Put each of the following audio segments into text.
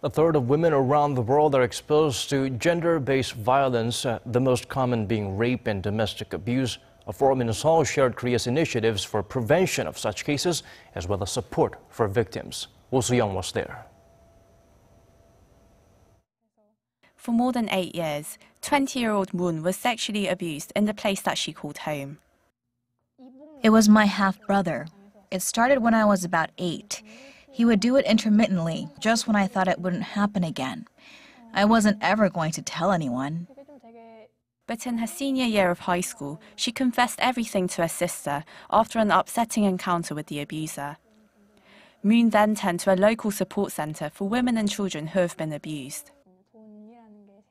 A third of women around the world are exposed to gender-based violence, the most common being rape and domestic abuse. A forum in Seoul shared Korea's initiatives for prevention of such cases, as well as support for victims. Soo-young was there. For more than 8 years, 20-year-old Moon was sexually abused in the place that she called home. It was my half-brother. It started when I was about 8. He would do it intermittently, just when I thought it wouldn't happen again. I wasn't ever going to tell anyone. But in her senior year of high school, she confessed everything to her sister after an upsetting encounter with the abuser. Moon then turned to a local support center for women and children who have been abused.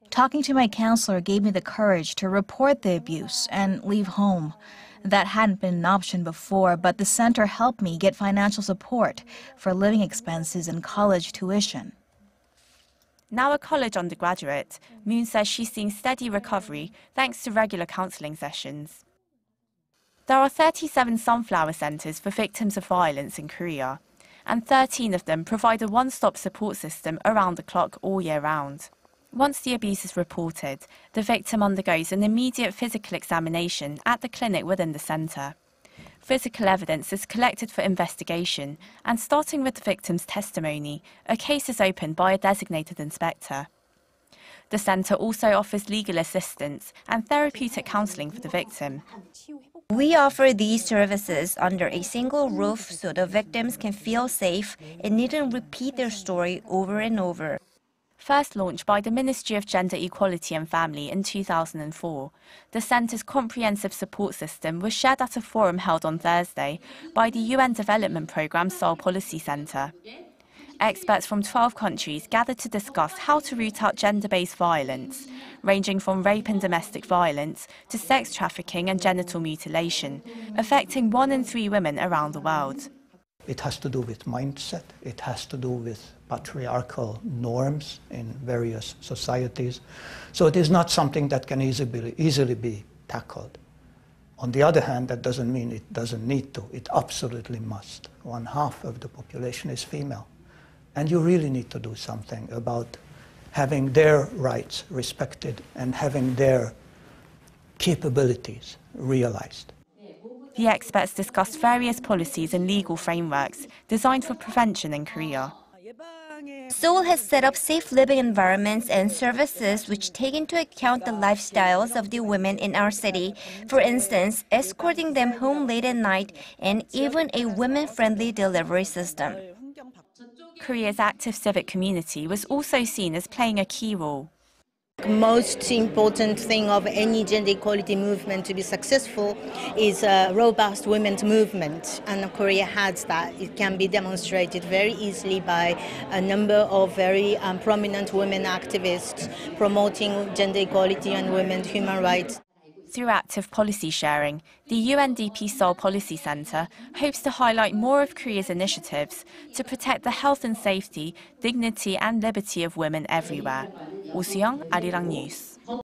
Talking to my counselor gave me the courage to report the abuse and leave home. That hadn't been an option before, but the center helped me get financial support for living expenses and college tuition. Now a college undergraduate, Moon says she's seeing steady recovery thanks to regular counseling sessions. There are 37 sunflower centers for victims of violence in Korea, and 13 of them provide a one-stop support system around the clock all year round. Once the abuse is reported, the victim undergoes an immediate physical examination at the clinic within the centre. Physical evidence is collected for investigation, and starting with the victim's testimony, a case is opened by a designated inspector. The centre also offers legal assistance and therapeutic counselling for the victim. We offer these services under a single roof so the victims can feel safe and needn't repeat their story over and over. First launched by the Ministry of Gender Equality and Family in 2004, the centre's comprehensive support system was shared at a forum held on Thursday by the UN Development Programme Seoul Policy Center. Experts from 12 countries gathered to discuss how to root out gender-based violence, ranging from rape and domestic violence to sex trafficking and genital mutilation, affecting 1 in 3 women around the world. It has to do with mindset, it has to do with patriarchal norms in various societies. So it is not something that can easily be tackled. On the other hand, that doesn't mean it doesn't need to. It absolutely must. 1/2 of the population is female. And you really need to do something about having their rights respected and having their capabilities realized. The experts discussed various policies and legal frameworks designed for prevention in Korea. Seoul has set up safe living environments and services which take into account the lifestyles of the women in our city. For instance, escorting them home late at night and even a women-friendly delivery system. Korea's active civic community was also seen as playing a key role. Most important thing of any gender equality movement to be successful is a robust women's movement, and Korea has that. It can be demonstrated very easily by a number of very prominent women activists promoting gender equality and women's human rights. Through active policy sharing, the UNDP Seoul Policy Center hopes to highlight more of Korea's initiatives to protect the health and safety, dignity and liberty of women everywhere. Soo-young, Arirang News.